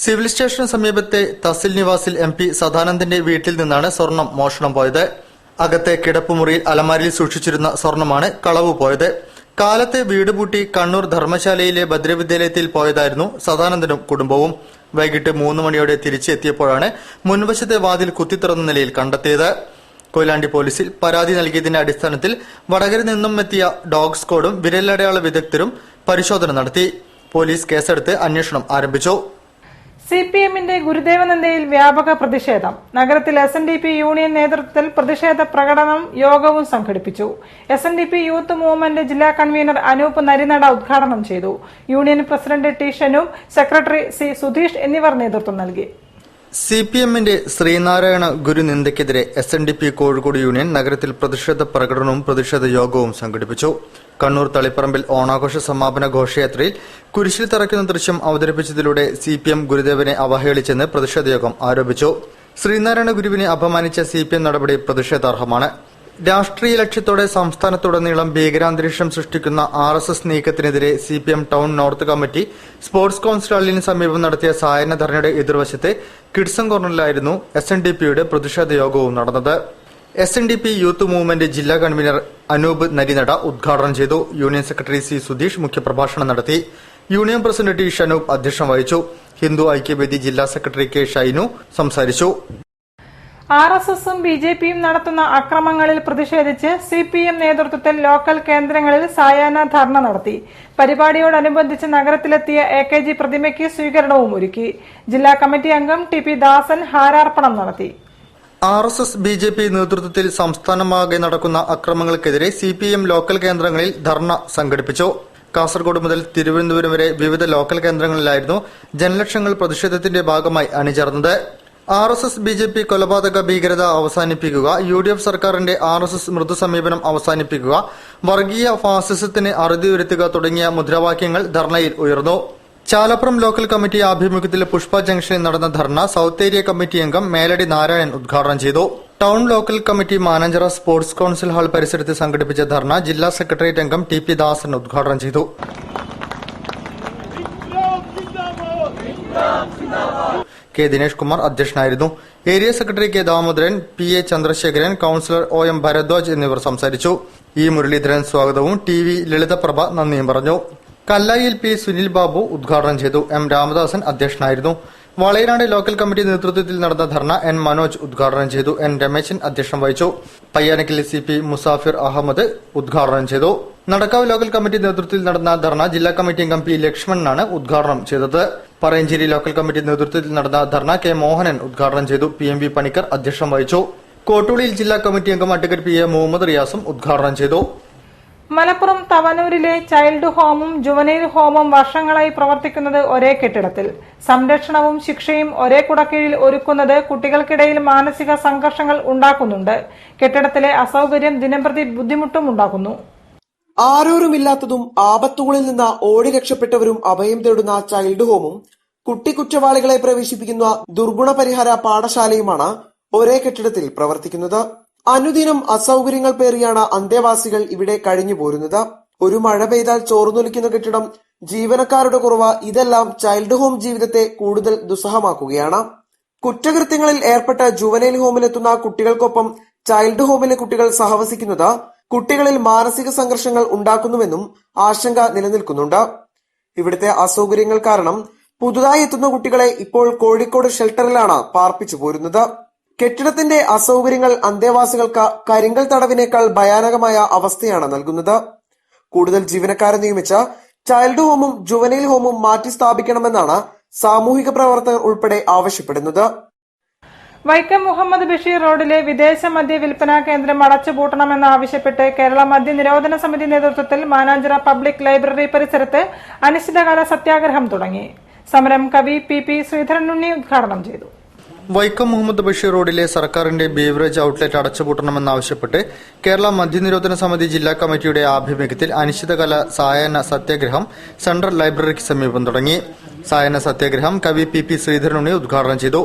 [SPEAKER 4] സിവിൽ സ്റ്റേഷന് സമീപത്തെ തഹസിൽ നിവാസിൽ MP സദാനന്ദന്റെ വീട്ടിൽ നിന്നാണ് സ്വർണം മോഷണം പോയത്. അകത്തെ കിടപ്പുമുറിയിൽ അലമാരിയിൽ സൂക്ഷിച്ചിരുന്ന സ്വർണമാണ് കളവ് പോയത്. കാലത്തെ വീട് പൂട്ടി കണ്ണൂർ ധർമ്മശാലയിലെ ഭദ്രവിദ്യാലയത്തിൽ പോയതായിരുന്നു സദാനന്ദനും കുടുംബവും. വൈകിട്ട് 3 മണിയോടെ തിരിച്ചെത്തിയപ്പോഴാണ് മുൻവശത്തെ വാതിൽ കുത്തിത്തുറന്ന നിലയിൽ കണ്ടെത്തിയത്. കൊയിലാണ്ടി പോലീസിൽ പരാതി നൽകിയതിന്റെ അടിസ്ഥാനത്തിൽ വടകരയിൽ നിന്നും എത്തിയ ഡോഗ് സ്ക്വാഡും വിരലടയാള വിദഗ്ധരും പരിശോധന നടത്തി. പോലീസ് കേസെടുത്ത് അന്വേഷണം ആരംഭിച്ചു.
[SPEAKER 3] സിപിഎമ്മിന്റെ ഗുരുദേവനന്ദയിൽ വ്യാപക പ്രതിഷേധം. നഗരത്തിൽ SNDP യൂണിയൻ നേതൃത്വത്തിൽ പ്രതിഷേധ പ്രകടനവും യോഗവും സംഘടിപ്പിച്ചു. SNDP യൂത്ത് മൂവ്മെന്റ് ജില്ലാ കൺവീനർ അനൂപ് നരിനട ഉദ്ഘാടനം ചെയ്തു. Union president T Shanoop, secretary C Sudheesh എന്നിവർ നേതൃത്വം നൽകി.
[SPEAKER 4] സിപിഎമ്മിന്റെ ശ്രീനാരായണ ഗുരുനിന്ദയ്ക്കെതിരെ SNDP കോഴിക്കോട് യൂണിയൻ നഗരത്തിൽ പ്രതിഷേധ പ്രകടനവും പ്രതിഷേധ യോഗവും സംഘടിപ്പിച്ചു. കണ്ണൂർ തളിപ്പറമ്പിൽ ഓണാഘോഷ സമാപന ഘോഷയാത്രയിൽ കുരിശിൽ തറയ്ക്കുന്ന ദൃശ്യം അവതരിപ്പിച്ചതിലൂടെ CPM ഗുരുദേവനെ അവഹേളിച്ചെന്ന് പ്രതിഷേധയോഗം ആരോപിച്ചു. ശ്രീനാരായണ ഗുരുവിനെ അപമാനിച്ച CPM നടപടി പ്രതിഷേധാർഹമാണ്. രാഷ്ട്രീയ ലക്ഷ്യത്തോടെ സംസ്ഥാനത്തുടനീളം ഭീകരാന്തരീക്ഷം സൃഷ്ടിക്കുന്ന RSS നീക്കത്തിനെതിരെ CPM town north committee sports council ഹാളിന് സമീപം നടത്തിയ സായാഹ്ന ധർണയുടെ എതിർവശത്തെ കിഡ്സൺ കോർണറിലായിരുന്നു SNDPയുടെ പ്രതിഷേധ യോഗവും നടന്നത്. SNDP യൂത്ത് മൂവ്മെന്റ് ജില്ലാ കൺവീനർ അനൂപ് നരിനട ഉദ്ഘാടനം ചെയ്തു. യൂണിയൻ സെക്രട്ടറി സി സുധീഷ് മുഖ്യപ്രഭാഷണം നടത്തി. യൂണിയൻ പ്രസിഡന്റ് ടി ഷനൂപ് അധ്യക്ഷം വഹിച്ചു. ഹിന്ദു ഐക്യവേദി ജില്ലാ സെക്രട്ടറി കെ ഷൈനു സംസാരിച്ചു.
[SPEAKER 3] RSSും BJPയും നടത്തുന്ന അക്രമങ്ങളിൽ പ്രതിഷേധിച്ച് CPM നേതൃത്വത്തിൽ ലോക്കൽ കേന്ദ്രങ്ങളിൽ സായാഹ്ന ധർണ നടത്തി. പരിപാടിയോടനുബന്ധിച്ച് നഗരത്തിലെത്തിയ AKG പ്രതിമയ്ക്ക് സ്വീകരണവും ഒരുക്കി. ജില്ലാ കമ്മിറ്റി അംഗം TP ദാസൻ ഹാരാർപ്പണം നടത്തി.
[SPEAKER 4] RSS BJP നേതൃത്വത്തിൽ സംസ്ഥാനമാകെ നടക്കുന്ന അക്രമങ്ങൾക്കെതിരെ CPM ലോക്കൽ കേന്ദ്രങ്ങളിൽ ധർണ സംഘടിപ്പിച്ചു. കാസർഗോഡ് മുതൽ തിരുവനന്തപുരം വരെ വിവിധ ലോക്കൽ കേന്ദ്രങ്ങളിലായിരുന്നു ജനലക്ഷങ്ങൾ പ്രതിഷേധത്തിന്റെ ഭാഗമായി അണിചേർന്നത്. RSS BJP കൊലപാതക ഭീകരത അവസാനിപ്പിക്കുക, UDF സർക്കാരിന്റെ RSS മൃദു സമീപനം അവസാനിപ്പിക്കുക, വർഗീയ ഫാസിസത്തിന് അറുതി വരുത്തുക തുടങ്ങിയ മുദ്രാവാക്യങ്ങൾ ധർണയിൽ ഉയർന്നു. ചാലപ്പുറം ലോക്കൽ കമ്മിറ്റി ആഭിമുഖ്യത്തിൽ പുഷ്പ ജംഗ്ഷനിൽ നടന്ന ധർണ സൌത്ത് ഏരിയ കമ്മിറ്റി അംഗം മേലടി നാരായണൻ ഉദ്ഘാടനം ചെയ്തു. Town local committee Mananchira sports council hall പരിസരത്ത് സംഘടിപ്പിച്ച ധർണ ജില്ലാ സെക്രട്ടേറിയറ്റ് അംഗം TP ദാസൻ ഉദ്ഘാടനം ചെയ്തു. കെ ദിനേഷ് കുമാർ അധ്യക്ഷനായിരുന്നു. Area secretary K Damodaran, PA Chandrasekharan, councillor OM Bharadwaj എന്നിവർ സംസാരിച്ചു. E മുരളീധരൻ സ്വാഗതവും TV ലളിതപ്രഭ നന്ദിയും പറഞ്ഞു. കല്ലായിൽ P സുനിൽ ബാബു ഉദ്ഘാടനം ചെയ്തു. M രാമദാസൻ അധ്യക്ഷനായിരുന്നു. വളയനാട് ലോക്കൽ കമ്മിറ്റി നേതൃത്വത്തിൽ നടന്ന ധർണ N മനോജ് ഉദ്ഘാടനം ചെയ്തു. N രമേശൻ അധ്യക്ഷം വഹിച്ചു. പയ്യാനക്കിൽ CP മുസാഫിർ അഹമ്മദ് ഉദ്ഘാടനം ചെയ്തു. നടക്കാവ് ലോക്കൽ കമ്മിറ്റി നേതൃത്വത്തിൽ നടന്ന ധർണ ജില്ലാ കമ്മിറ്റി അംഗം P ലക്ഷ്മണനാണ് ഉദ്ഘാടനം ചെയ്തത്. പറയഞ്ചേരി ലോക്കൽ കമ്മിറ്റി നേതൃത്വത്തിൽ നടന്ന ധർണ K മോഹനൻ ഉദ്ഘാടനം ചെയ്തു. PMB പണിക്കർ അധ്യക്ഷം വഹിച്ചു. കോട്ടൂളിയിൽ ജില്ലാ കമ്മിറ്റി അംഗം അഡ്വക്കേറ്റ് PA മുഹമ്മദ് റിയാസും ഉദ്ഘാടനം ചെയ്തു.
[SPEAKER 3] മലപ്പുറം തവനൂരിലെ ചൈൽഡ് ഹോമും ജുവനൈൽ ഹോമും വർഷങ്ങളായി പ്രവർത്തിക്കുന്നത് ഒരേ കെട്ടിടത്തിൽ. സംരക്ഷണവും ശിക്ഷയും ഒരേ കുടക്കീഴിൽ ഒരുക്കുന്നത് കുട്ടികൾക്കിടയിൽ മാനസിക സംഘർഷങ്ങൾ ഉണ്ടാക്കുന്നുണ്ട്. കെട്ടിടത്തിലെ അസൌകര്യം ദിനംപ്രതി ബുദ്ധിമുട്ടും ഉണ്ടാക്കുന്നു.
[SPEAKER 16] ആരോരുമില്ലാത്തതും ആപത്തുകളിൽ നിന്ന് ഓടി രക്ഷപ്പെട്ടവരും അഭയം തേടുന്ന ചൈൽഡ് ഹോമും കുട്ടിക്കുറ്റവാളികളെ പ്രവേശിപ്പിക്കുന്ന ദുർഗുണ പരിഹാര പാഠശാലയുമാണ് ഒരേ കെട്ടിടത്തിൽ പ്രവർത്തിക്കുന്നത്. അനുദിനം അസൌകര്യങ്ങൾ പേറിയാണ് അന്തേവാസികൾ ഇവിടെ കഴിഞ്ഞു പോരുന്നത്. ഒരു മഴ പെയ്താൽ ചോർന്നൊലിക്കുന്ന കെട്ടിടം, ജീവനക്കാരുടെ കുറവ്, ഇതെല്ലാം ചൈൽഡ് ഹോം ജീവിതത്തെ കൂടുതൽ ദുസ്സഹമാക്കുകയാണ്. കുറ്റകൃത്യങ്ങളിൽ ഏർപ്പെട്ട ജുവനൈൽ ഹോമിലെത്തുന്ന കുട്ടികൾക്കൊപ്പം ചൈൽഡ് ഹോമിലെ കുട്ടികൾ സഹവസിക്കുന്നത് കുട്ടികളിൽ മാനസിക സംഘർഷങ്ങൾ ഉണ്ടാക്കുന്നുവെന്നും ആശങ്ക നിലനിൽക്കുന്നുണ്ട്. ഇവിടുത്തെ അസൌകര്യങ്ങൾ കാരണം പുതുതായി എത്തുന്ന കുട്ടികളെ ഇപ്പോൾ കോഴിക്കോട് ഷെൽട്ടറിലാണ് പാർപ്പിച്ചു പോരുന്നത്. കെട്ടിടത്തിന്റെ അസൌകര്യങ്ങൾ അന്തേവാസികൾക്ക് കരിങ്കൽ തടവിനേക്കാൾ ഭയാനകമായ അവസ്ഥയാണ് നൽകുന്നത്. കൂടുതൽ ജീവനക്കാരെ നിയമിച്ച് ചൈൽഡ് ഹോമും ജുവനൈൽ ഹോമും മാറ്റി സ്ഥാപിക്കണമെന്നാണ് സാമൂഹിക പ്രവർത്തകർ ഉൾപ്പെടെ ആവശ്യപ്പെടുന്നത്.
[SPEAKER 3] വൈക്കം മുഹമ്മദ് ബഷീർ റോഡിലെ വിദേശ മദ്യ വിൽപ്പനാ കേന്ദ്രം അടച്ചുപൂട്ടണമെന്നാവശ്യപ്പെട്ട് കേരള മദ്യ നിരോധന സമിതി നേതൃത്വത്തിൽ മാനാഞ്ചിറ പബ്ലിക് ലൈബ്രറി പരിസരത്ത് അനിശ്ചിതകാല സത്യാഗ്രഹം തുടങ്ങി. സമരം കവി PP ശ്രീധരനുണ്ണി ഉദ്ഘാടനം ചെയ്തു.
[SPEAKER 4] വൈക്കം മുഹമ്മദ് ബഷീർ റോഡിലെ സർക്കാരിന്റെ ബീവറേജ് ഔട്ട്ലെറ്റ് അടച്ചുപൂട്ടണമെന്നാവശ്യപ്പെട്ട് കേരള മദ്യനിരോധന സമിതി ജില്ലാ കമ്മിറ്റിയുടെ ആഭിമുഖ്യത്തിൽ അനിശ്ചിതകാല സായാഹ്ന സത്യാഗ്രഹം സെൻട്രൽ ലൈബ്രറിക്ക് സമീപം തുടങ്ങി. സായാഹ്ന സത്യാഗ്രഹം കവി PP ശ്രീധരനുണ്ണി ഉദ്ഘാടനം ചെയ്തു.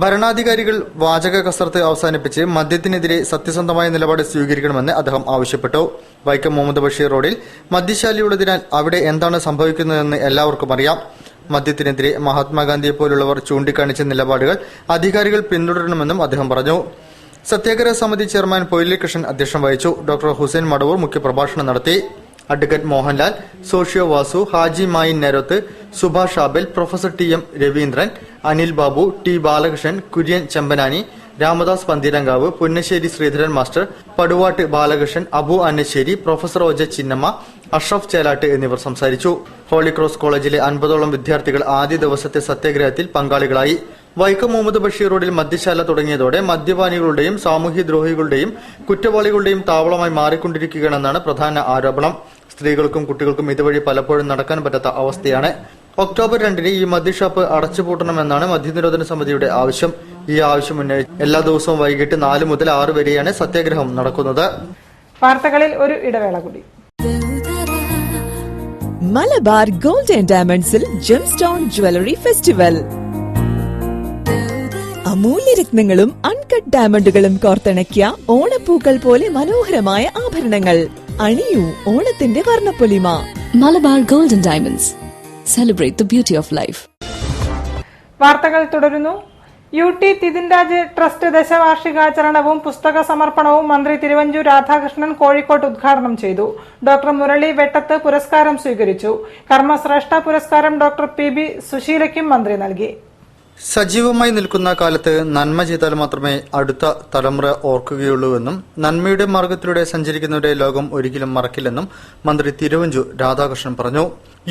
[SPEAKER 4] ഭരണാധികാരികൾ വാചക കസർത്ത് അവസാനിപ്പിച്ച് മദ്യത്തിനെതിരെ സത്യസന്ധമായ നിലപാട് സ്വീകരിക്കണമെന്ന് അദ്ദേഹം ആവശ്യപ്പെട്ടു. വൈക്കം മുഹമ്മദ് ബഷീർ റോഡിൽ മദ്യശാലയുള്ളതിനാൽ അവിടെ എന്താണ് സംഭവിക്കുന്നതെന്ന് എല്ലാവർക്കും അറിയാം. മദ്യത്തിനെതിരെ മഹാത്മാഗാന്ധിയെ പോലുള്ളവർ ചൂണ്ടിക്കാണിച്ച നിലപാടുകൾ അധികാരികൾ പിന്തുടരണമെന്നും അദ്ദേഹം പറഞ്ഞു. സത്യാഗ്രഹ സമിതി ചെയർമാൻ പൊയിലി കൃഷ്ണൻ അധ്യക്ഷം വഹിച്ചു. ഡോക്ടർ ഹുസൈൻ മടവൂർ മുഖ്യപ്രഭാഷണം നടത്തി. Advocate Mohanlal, socio Vasu, Haji Mayin Neroth, Subhash Abel, professor T M. Raveendran, Anil Babu, T. Balakrishnan, Kurian Chembanani, Ramadas Pantheerankavu, Punnassery Sreedharan master, Paduvatt Balakrishnan, Abu Annassery, professor O. J. Chinnamma, Ashraf Chelatt എന്നിവർ സംസാരിച്ചു. ഹോളി ക്രോസ് കോളേജിലെ 50ഓളം വിദ്യാർത്ഥികൾ ആദ്യ ദിവസത്തെ സത്യാഗ്രഹത്തിൽ പങ്കാളികളായി. വൈക്കം മുഹമ്മദ് ബഷീർ റോഡിൽ മദ്യശാല തുടങ്ങിയതോടെ മദ്യപാനികളുടെയും സാമൂഹ്യദ്രോഹികളുടെയും കുറ്റവാളികളുടെയും താവളമായി മാറിക്കൊണ്ടിരിക്കുകയാണെന്നാണ് പ്രധാന ആരോപണം. സ്ത്രീകൾക്കും കുട്ടികൾക്കും ഇതുവഴി പലപ്പോഴും നടക്കാൻ പറ്റാത്ത അവസ്ഥയാണ്. ഒക്ടോബർ 2-ന് ഈ മദ്യഷാപ്പ് അടച്ചുപൂട്ടണമെന്നാണ് മദ്യനിരോധന സമിതിയുടെ ആവശ്യം. ഈ ആവശ്യം ഉന്നയിച്ച് എല്ലാ ദിവസവും വൈകിട്ട് 4 മുതൽ 6 വരെയാണ് സത്യാഗ്രഹം നടക്കുന്നത്.
[SPEAKER 3] വാർത്തകളിൽ ഒരു ഇടവേള കൂടി.
[SPEAKER 17] മലബാർ ഗോൾഡ് ആൻഡ് ഡയമണ്ട്സിൽ ജെംസ്റ്റോൺ ജ്വല്ലറി ഫെസ്റ്റിവൽ. അമൂല്യരത്നങ്ങളും അൺകട്ട് ഡയമണ്ടുകളും കോർത്തിണക്കിയ ഓണപ്പൂക്കൾ പോലെ മനോഹരമായ ആഭരണങ്ങൾ. അണിയൂ ഓണത്തിന്റെ വർണ്ണപ്പൊലിമ.
[SPEAKER 11] Malabar gold and diamonds. Celebrate the beauty of life.
[SPEAKER 3] വാർത്തകൾ തുടരുന്നു. UT തിതിൻ രാജ് ട്രസ്റ്റ് ദശവാർഷികാചരണവും പുസ്തക സമർപ്പണവും മന്ത്രി തിരുവഞ്ചൂർ രാധാകൃഷ്ണൻ കോഴിക്കോട്ട് ഉദ്ഘാടനം ചെയ്തു. ഡോക്ടർ മുരളി വെട്ടത്ത് പുരസ്കാരം സ്വീകരിച്ചു. കർമ്മശ്രേഷ്ഠ പുരസ്കാരം ഡോക്ടർ PB സുശീലയ്ക്കും മന്ത്രി നൽകി.
[SPEAKER 4] സജീവമായി നിൽക്കുന്ന കാലത്ത് നന്മ ചെയ്താൽ മാത്രമേ അടുത്ത തലമുറ ഓർക്കുകയുള്ളൂവെന്നും നന്മയുടെ മാർഗത്തിലൂടെ സഞ്ചരിക്കുന്നവരുടെ ലോകം ഒരിക്കലും മറക്കില്ലെന്നും മന്ത്രി തിരുവഞ്ചൂർ രാധാകൃഷ്ണൻ പറഞ്ഞു.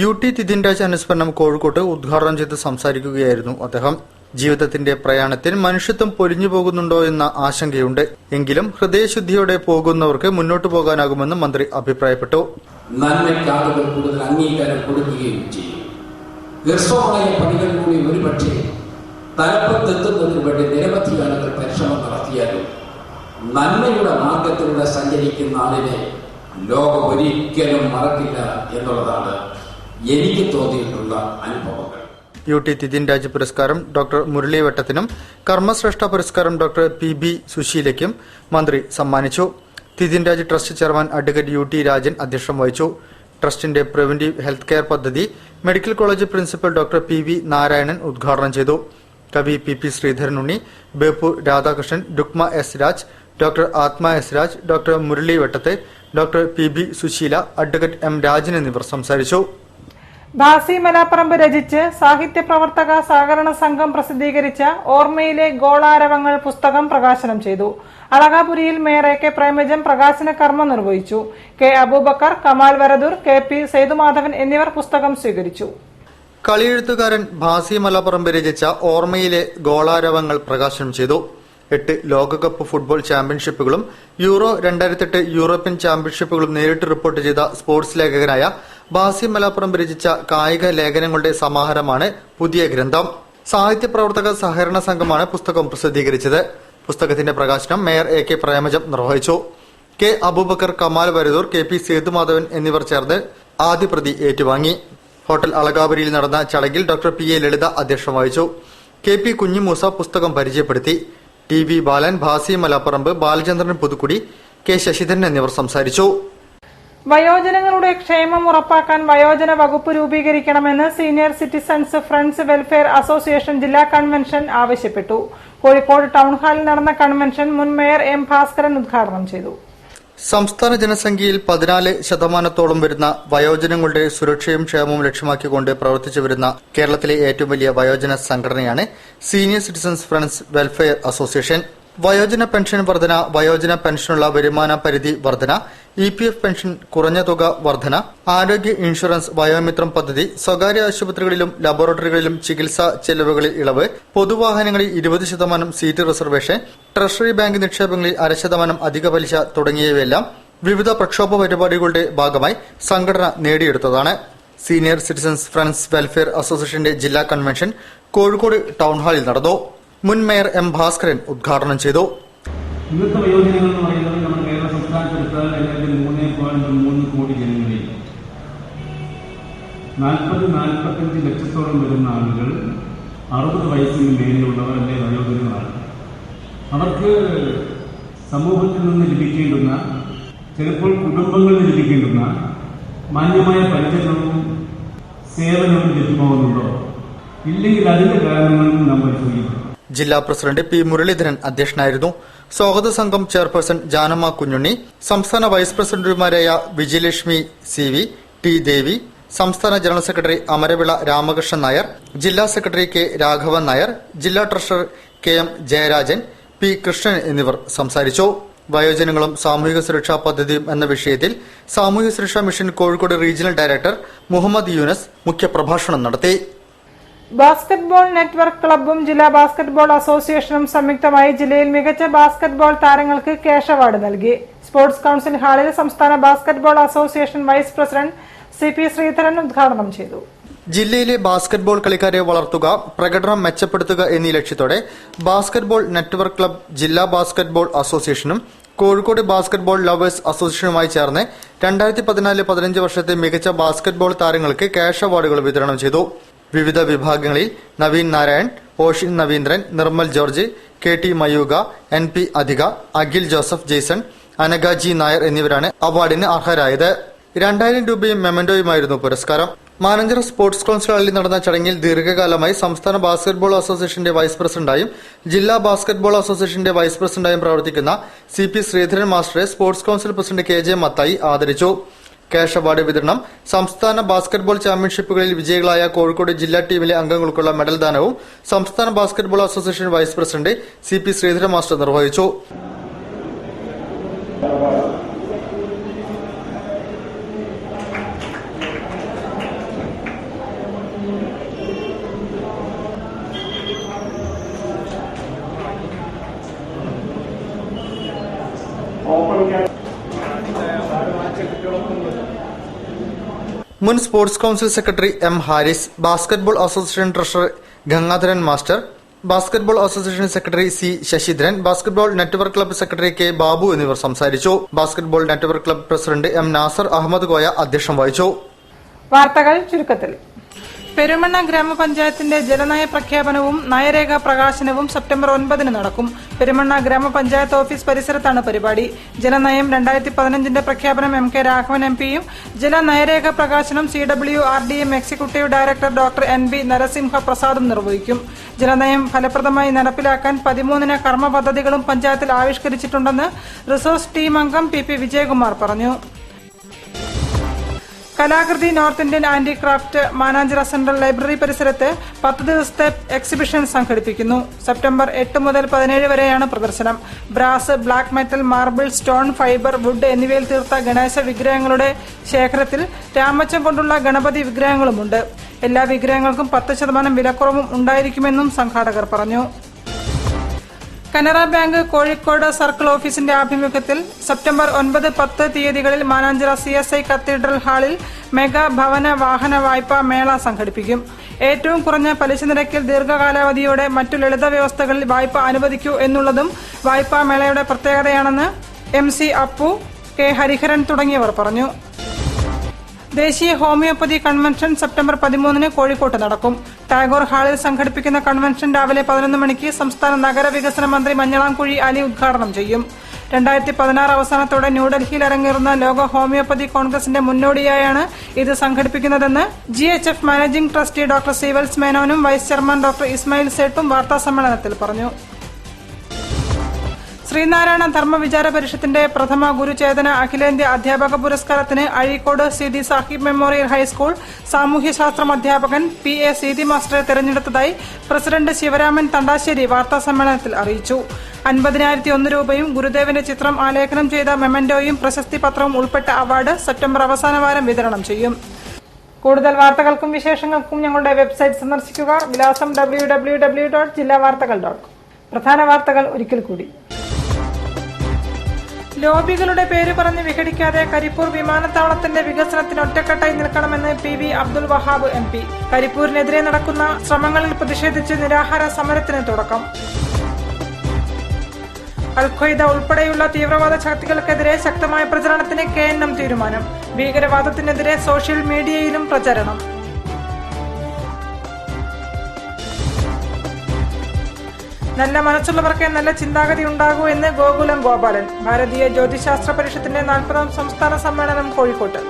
[SPEAKER 4] UT തിതിൻ രാജ് അനുസ്മരണം കോഴിക്കോട്ട് ഉദ്ഘാടനം ചെയ്ത് സംസാരിക്കുകയായിരുന്നു അദ്ദേഹം. ജീവിതത്തിന്റെ പ്രയാണത്തിൽ മനുഷ്യത്വം പൊലിഞ്ഞു പോകുന്നുണ്ടോ എന്ന ആശങ്കയുണ്ട്. എങ്കിലും ഹൃദയശുദ്ധിയോടെ പോകുന്നവർക്ക് മുന്നോട്ടു പോകാനാകുമെന്നും മന്ത്രി അഭിപ്രായപ്പെട്ടു.
[SPEAKER 18] നന്മയ്ക്ക് ആളുകൾ കൂടുതൽ അംഗീകാരം കൊടുക്കുകയും ചെയ്യും. ഹ്രസ്വമായ പണികളിലൂടെ ഒരുപക്ഷെ തലപ്പത്തെത്തുന്നതിന് വേണ്ടി നിരവധി ആളുകൾ പരിശ്രമം നടത്തിയാലും നന്മയുടെ മാർഗത്തിലൂടെ സഞ്ചരിക്കുന്ന ആളിനെ ലോകം ഒരിക്കലും മറക്കില്ല എന്നുള്ളതാണ് എനിക്ക് തോന്നിയിട്ടുള്ള അനുഭവങ്ങൾ.
[SPEAKER 4] UT തിതിൻ രാജ് പുരസ്കാരം ഡോക്ടർ മുരളി വെട്ടത്തിനും കർമ്മശ്രേഷ്ഠ പുരസ്കാരം ഡോക്ടർ PB സുശീലയ്ക്കും മന്ത്രി സമ്മാനിച്ചു. Thithin Raj trust chairman advocate UT Rajan അധ്യക്ഷം വഹിച്ചു. ട്രസ്റ്റിന്റെ പ്രിവന്റീവ് ഹെൽത്ത് കെയർ പദ്ധതി medical college principal doctor PV Narayanan ഉദ്ഘാടനം ചെയ്തു. കവി PP Sreedharanunni, Beypore Radhakrishnan, Rukma S. Raj, doctor Athma S. Raj, doctor Murali Vettath, doctor PB Susheela, advocate M. Rajan എന്നിവർ സംസാരിച്ചു.
[SPEAKER 3] ഭാസി മലാപ്പറമ്പ് രചിച്ച് സാഹിത്യ പ്രവർത്തക സഹകരണ സംഘം പ്രസിദ്ധീകരിച്ച ഓർമ്മയിലെ ഗോളാരവങ്ങൾ പുസ്തകം പ്രകാശനം ചെയ്തു. അളകാപുരിയിൽ മേയർ AK പ്രേമജം പ്രകാശന കർമ്മം നിർവഹിച്ചു. K. അബൂബക്കർ, കമാൽ വരദൂർ, KP സേതുമാധവൻ എന്നിവർ പുസ്തകം സ്വീകരിച്ചു.
[SPEAKER 4] കളിയെഴുത്തുകാരൻ ഭാസി മലപ്പറമ്പ് രചിച്ച ഓർമ്മയിലെ ഗോളാരവങ്ങൾ പ്രകാശനം ചെയ്തു. 8 ലോകകപ്പ് ഫുട്ബോൾ ചാമ്പ്യൻഷിപ്പുകളും യൂറോ 2008 യൂറോപ്യൻ ചാമ്പ്യൻഷിപ്പുകളും നേരിട്ട് റിപ്പോർട്ട് ചെയ്ത സ്പോർട്സ് ലേഖകനായ ഭാസി മലപ്പറമ്പ് രചിച്ച കായിക ലേഖനങ്ങളുടെ സമാഹാരമാണ് പുതിയ ഗ്രന്ഥം. സാഹിത്യ പ്രവർത്തക സഹകരണ സംഘമാണ് പുസ്തകം പ്രസിദ്ധീകരിച്ചത്. പുസ്തകത്തിന്റെ പ്രകാശനം മേയർ AK പ്രേമജം നിർവഹിച്ചു. K. അബൂബക്കർ, കമാൽ വരദൂർ, KP സേതുമാധവൻ എന്നിവർ ചേർന്ന് ആദ്യ പ്രതി ഏറ്റുവാങ്ങി. ഹോട്ടൽ അളകാപുരിയിൽ നടന്ന ചടങ്ങിൽ ഡോക്ടർ PA ലളിത അധ്യക്ഷം വഹിച്ചു. KP കുഞ്ഞിമൂസ പുസ്തകം പരിചയപ്പെടുത്തി. TV ബാലൻ, ഭാസി മലപ്പറമ്പ്, ബാലചന്ദ്രൻ പുതുക്കുടി, K. ശശിധരൻ എന്നിവർ സംസാരിച്ചു.
[SPEAKER 3] വയോജനങ്ങളുടെ ക്ഷേമം ഉറപ്പാക്കാൻ വയോജന വകുപ്പ് രൂപീകരിക്കണമെന്ന് senior citizens friends welfare association ജില്ലാ കൺവെൻഷൻ ആവശ്യപ്പെട്ടു. കോഴിക്കോട് ടൗൺഹാളിൽ നടന്ന കൺവെൻഷൻ മുൻ മേയർ M. ഭാസ്കരൻ ഉദ്ഘാടനം ചെയ്തു.
[SPEAKER 4] സംസ്ഥാന ജനസംഖ്യയിൽ 14% വരുന്ന വയോജനങ്ങളുടെ സുരക്ഷയും ക്ഷേമവും ലക്ഷ്യമാക്കിക്കൊണ്ട് പ്രവർത്തിച്ചു വരുന്ന കേരളത്തിലെ ഏറ്റവും വലിയ വയോജന സംഘടനയാണ് senior citizens friends welfare association. വയോജന പെൻഷൻ വർധന, വയോജന പെൻഷനുള്ള വരുമാന പരിധി വർധന, EPF പെൻഷൻ കുറഞ്ഞ തുക വർധന, ആരോഗ്യ ഇൻഷുറൻസ്, വയോമിത്രം പദ്ധതി, സ്വകാര്യ ആശുപത്രികളിലും ലബോറട്ടറികളിലും ചികിത്സാ ചെലവുകളിൽ ഇളവ്, പൊതുവാഹനങ്ങളിൽ 20% സീറ്റ് റിസർവേഷൻ, ട്രഷറി ബാങ്ക് നിക്ഷേപങ്ങളിൽ 0.5% അധിക പലിശ തുടങ്ങിയവയെല്ലാം വിവിധ പ്രക്ഷോഭ പരിപാടികളുടെ ഭാഗമായി സംഘടന നേടിയെടുത്തതാണ്. സീനിയർ സിറ്റിസൺസ് ഫ്രണ്ട്സ് വെൽഫെയർ അസോസിയേഷന്റെ ജില്ലാ കൺവെൻഷൻ കോഴിക്കോട് ടൗൺഹാളിൽ നടന്നു. മുൻ മേയർ M. ഭാസ്കരൻ ഉദ്ഘാടനം ചെയ്തു.
[SPEAKER 5] ഇന്നത്തെ വയോജനങ്ങൾ എന്ന് പറയുന്നത് നമ്മുടെ കേരള സംസ്ഥാനത്തെടുത്താൽ അല്ലെങ്കിൽ 3.3 കോടി ജനങ്ങളിൽ 40-45 ലക്ഷത്തോളം വരുന്ന ആളുകൾ 60 വയസ്സിന് മേലെയുള്ളവർ അല്ലെ വയോജനങ്ങളാണ്. അവർക്ക് സമൂഹത്തിൽ നിന്ന് ലഭിക്കേണ്ടുന്ന, ചിലപ്പോൾ കുടുംബങ്ങളിൽ നിന്ന് ലഭിക്കേണ്ടുന്ന മാന്യമായ പരിചരണവും സേവനവും ലഭ്യമാകുന്നുണ്ടോ? ഇല്ലെങ്കിൽ അതിന്റെ കാരണങ്ങളും നാം പരിശോധിക്കണം.
[SPEAKER 4] ജില്ലാ പ്രസിഡന്റ് പി മുരളീധരൻ അധ്യക്ഷനായിരുന്നു. സ്വാഗത സംഘം ചെയർപേഴ്സൺ ജാനമ്മ കുഞ്ഞുണ്ണി, സംസ്ഥാന വൈസ് പ്രസിഡന്റുമാരായ Vijayalakshmi C V, T Devi, സംസ്ഥാന ജനറൽ സെക്രട്ടറി അമരവിള രാമകൃഷ്ണൻ നായർ, ജില്ലാ സെക്രട്ടറി കെ രാഘവൻ നായർ, ജില്ലാ treasurer K M Jayarajan, P Krishnan എന്നിവർ സംസാരിച്ചു. വയോജനങ്ങളും സാമൂഹിക സുരക്ഷാ പദ്ധതിയും എന്ന വിഷയത്തിൽ സാമൂഹിക സുരക്ഷാ mission Kozhikode regional director Muhammad Yunus മുഖ്യപ്രഭാഷണം നടത്തി.
[SPEAKER 3] ബാസ്കറ്റ്ബോൾ നെറ്റ്വർക്ക് ക്ലബ്ബും ജില്ലാ ബാസ്കറ്റ്ബോൾ അസോസിയേഷനും സംയുക്തമായി ജില്ലയിൽ മികച്ച ബാസ്കറ്റ്ബോൾ താരങ്ങൾക്ക് ക്യാഷ് അവാർഡ് നൽകി. സ്പോർട്സ് കൌൺസിൽ ഹാളിൽ സംസ്ഥാന basketball association vice president C P Sreedharan ഉദ്ഘാടനം ചെയ്തു.
[SPEAKER 4] ജില്ലയിലെ ബാസ്കറ്റ്ബോൾ കളിക്കാരെ വളർത്തുക, പ്രകടനം മെച്ചപ്പെടുത്തുക എന്നീ ലക്ഷ്യത്തോടെ ബാസ്കറ്റ്ബോൾ നെറ്റ്വർക്ക് ക്ലബ്ബ് ജില്ലാ ബാസ്കറ്റ്ബോൾ അസോസിയേഷനും കോഴിക്കോട് ബാസ്കറ്റ്ബോൾ ലവേഴ്സ് അസോസിയേഷനുമായി ചേർന്ന് 2014-15 വർഷത്തെ മികച്ച ബാസ്കറ്റ്ബോൾ താരങ്ങൾക്ക് ക്യാഷ് അവാർഡുകൾ വിതരണം ചെയ്തു. വിവിധ വിഭാഗങ്ങളിൽ Naveen Narayan, Oshin Naveendran, Nirmal George, K T Mayuka, N P Adhika, Akhil Joseph Jason, Anagha G Nair എന്നിവരാണ് അവാർഡിന് അർഹരായത്. 2000 രൂപയും മെമന്റോയുമായിരുന്നു പുരസ്കാരം. മാനഞ്ചിറ സ്പോർട്സ് കൌൺസിൽ ഹാളിൽ നടന്ന ചടങ്ങിൽ ദീർഘകാലമായി സംസ്ഥാന ബാസ്കറ്റ്ബോൾ അസോസിയേഷന്റെ വൈസ് പ്രസിഡന്റായും ജില്ലാ ബാസ്കറ്റ്ബോൾ അസോസിയേഷന്റെ വൈസ് പ്രസിഡന്റായും പ്രവർത്തിക്കുന്ന സി പി ശ്രീധരൻ മാസ്റ്ററെ sports council president K J Mathai ആദരിച്ചു. ക്യാഷ് അവാർഡ് വിതരണം, സംസ്ഥാന ബാസ്കറ്റ്ബോൾ ചാമ്പ്യൻഷിപ്പുകളിൽ വിജയികളായ കോഴിക്കോട് ജില്ലാ ടീമിലെ അംഗങ്ങൾക്കുള്ള മെഡൽ ദാനവും സംസ്ഥാന basketball association vice president C P Sreedharan master നിർവഹിച്ചു. മുൻ sports council secretary M Haris, basketball association treasurer Gangadharan master, basketball association secretary C Sasidharan, basketball network club secretary K Babu എന്നിവർ സംസാരിച്ചു. Basketball network club president M Nasar Ahammad Koya അധ്യക്ഷം വഹിച്ചു.
[SPEAKER 3] വാർത്തകൾ ചുരുക്കത്തിൽ. പെരുമണ്ണ ഗ്രാമപഞ്ചായത്തിന്റെ ജലനയ പ്രഖ്യാപനവും നയരേഖ പ്രകാശനവും സെപ്റ്റംബർ 9 നടക്കും. പെരുമണ്ണ ഗ്രാമപഞ്ചായത്ത് ഓഫീസ് പരിസരത്താണ് പരിപാടി. ജലനയം 2015 പ്രഖ്യാപനം എം കെ രാഘവൻ എം പിയും ജലനയരേഖ പ്രകാശനം CWRDM executive director doctor NB Narasimha പ്രസാദും നിർവഹിക്കും. ജലനയം ഫലപ്രദമായി നടപ്പിലാക്കാൻ 13 കർമ്മ പദ്ധതികളും പഞ്ചായത്തിൽ ആവിഷ്കരിച്ചിട്ടുണ്ടെന്ന് റിസോഴ്സ് ടീം അംഗം PP വിജയകുമാർ പറഞ്ഞു. Kalakriti north Indian handicraft Mananchira central library പരിസരത്ത് 10 ദിവസത്തെ എക്സിബിഷൻ സംഘടിപ്പിക്കുന്നു. സെപ്റ്റംബർ 8 മുതൽ 17 വരെയാണ് പ്രദർശനം. Brass, black metal, marble, stone, fibre, wood എന്നിവയിൽ തീർത്ത ഗണേശ വിഗ്രഹങ്ങളുടെ ശേഖരത്തിൽ രാമച്ചം കൊണ്ടുള്ള ഗണപതി വിഗ്രഹങ്ങളുമുണ്ട്. എല്ലാ വിഗ്രഹങ്ങൾക്കും 10% വിലക്കുറവും ഉണ്ടായിരിക്കുമെന്നും സംഘാടകർ പറഞ്ഞു. കനറ ബാങ്ക് കോഴിക്കോട് സർക്കിൾ ഓഫീസിന്റെ ആഭിമുഖ്യത്തിൽ സെപ്റ്റംബർ 9, 10 തീയതികളിൽ മാനാഞ്ചിറ CSI കത്തീഡ്രൽ ഹാളിൽ മെഗാ ഭവന വാഹന വായ്പാ മേള സംഘടിപ്പിക്കും. ഏറ്റവും കുറഞ്ഞ പലിശ നിരക്കിൽ ദീർഘകാലാവധിയോടെ മറ്റു ലളിത വ്യവസ്ഥകളിൽ വായ്പ അനുവദിക്കൂ എന്നുള്ളതും വായ്പാ മേളയുടെ പ്രത്യേകതയാണെന്ന് MC അപ്പു, കെ ഹരിഹരൻ തുടങ്ങിയവർ പറഞ്ഞു. ദേശീയ ഹോമിയോപ്പതി കൺവെൻഷൻ സെപ്റ്റംബർ 13 കോഴിക്കോട്ട് നടക്കും. ടാഗോർ ഹാളിൽ സംഘടിപ്പിക്കുന്ന കൺവെൻഷൻ രാവിലെ 11 മണിക്ക് സംസ്ഥാന നഗരവികസന മന്ത്രി മഞ്ഞളാംകുഴി അലി ഉദ്ഘാടനം ചെയ്യും. 2016 അവസാനത്തോടെ ന്യൂഡൽഹിയിൽ അരങ്ങേറുന്ന ലോക ഹോമിയോപ്പതി കോൺഗ്രസിന്റെ മുന്നോടിയായാണ് ഇത് സംഘടിപ്പിക്കുന്നതെന്ന് GHF മാനേജിംഗ് ട്രസ്റ്റി ഡോക്ടർ സീവൽസ് മേനോനും വൈസ് ചെയർമാൻ ഡോക്ടർ ഇസ്മായിൽ സേട്ടും വാർത്താസമ്മേളനത്തിൽ പറഞ്ഞു. ശ്രീനാരായണ ധർമ്മവിചാര പരിഷത്തിന്റെ പ്രഥമ ഗുരുചേതന അഖിലേന്ത്യാ അധ്യാപക പുരസ്കാരത്തിന് അഴീക്കോട് സീതി സാഹിബ് മെമ്മോറിയൽ ഹൈസ്കൂൾ സാമൂഹ്യശാസ്ത്രം അധ്യാപകൻ PA സീതി മാസ്റ്ററെ തെരഞ്ഞെടുത്തതായി പ്രസിഡന്റ് ശിവരാമൻ തണ്ടാശ്ശേരി വാർത്താസമ്മേളനത്തിൽ അറിയിച്ചു. 50,001 രൂപയും ഗുരുദേവന്റെ ചിത്രം ആലേഖനം ചെയ്ത മെമന്റോയും പ്രശസ്തി പത്രവും ഉൾപ്പെട്ട അവാർഡ് സെപ്റ്റംബർ അവസാന വാരം വിതരണം ചെയ്യും. കൂടുതൽ വാർത്തകൾക്കും വിശേഷങ്ങൾക്കും ഞങ്ങളുടെ വെബ്സൈറ്റ് സന്ദർശിക്കുക. വിലാസം www.jillavartakal.com. പ്രധാന വാർത്തകൾ ഒരിക്കൽ കൂടി. ലോബികളുടെ പേര് പറഞ്ഞ് വിഘടിക്കാതെ കരിപ്പൂർ വിമാനത്താവളത്തിന്റെ വികസനത്തിന് ഒറ്റക്കെട്ടായി നിൽക്കണമെന്ന് PV അബ്ദുൽ വഹാബ് MP. കരിപ്പൂരിനെതിരെ നടക്കുന്ന ശ്രമങ്ങളിൽ പ്രതിഷേധിച്ച് നിരാഹാര സമരത്തിന് തുടക്കം. അൽ-ഖ്വയ്ദ ഉൾപ്പെടെയുള്ള തീവ്രവാദ ശക്തികൾക്കെതിരെ ശക്തമായ പ്രചരണത്തിന് KNM തീരുമാനം. ഭീകരവാദത്തിനെതിരെ സോഷ്യൽ മീഡിയയിലും പ്രചരണം. നല്ല മനസ്സുള്ളവർക്ക് നല്ല ചിന്താഗതി ഉണ്ടാകൂ എന്ന് ഗോകുലം ഗോപാലൻ. ഭാരതീയ ജ്യോതിശാസ്ത്ര പരിഷത്തിന്റെ 40ാം സംസ്ഥാന സമ്മേളനം കോഴിക്കോട്ട്.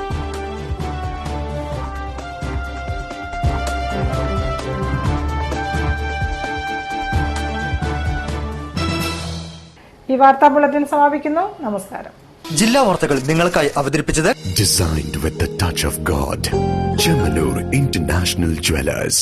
[SPEAKER 3] ഈ വാർത്താ ബുള്ളറ്റിൻ സമാപിക്കുന്നു. നമസ്കാരം.
[SPEAKER 1] ജില്ലാ വാർത്തകൾ നിങ്ങൾക്കായി അവതരിപ്പിച്ചത്
[SPEAKER 2] Designed with the touch of God. Chemanur International Jewelers.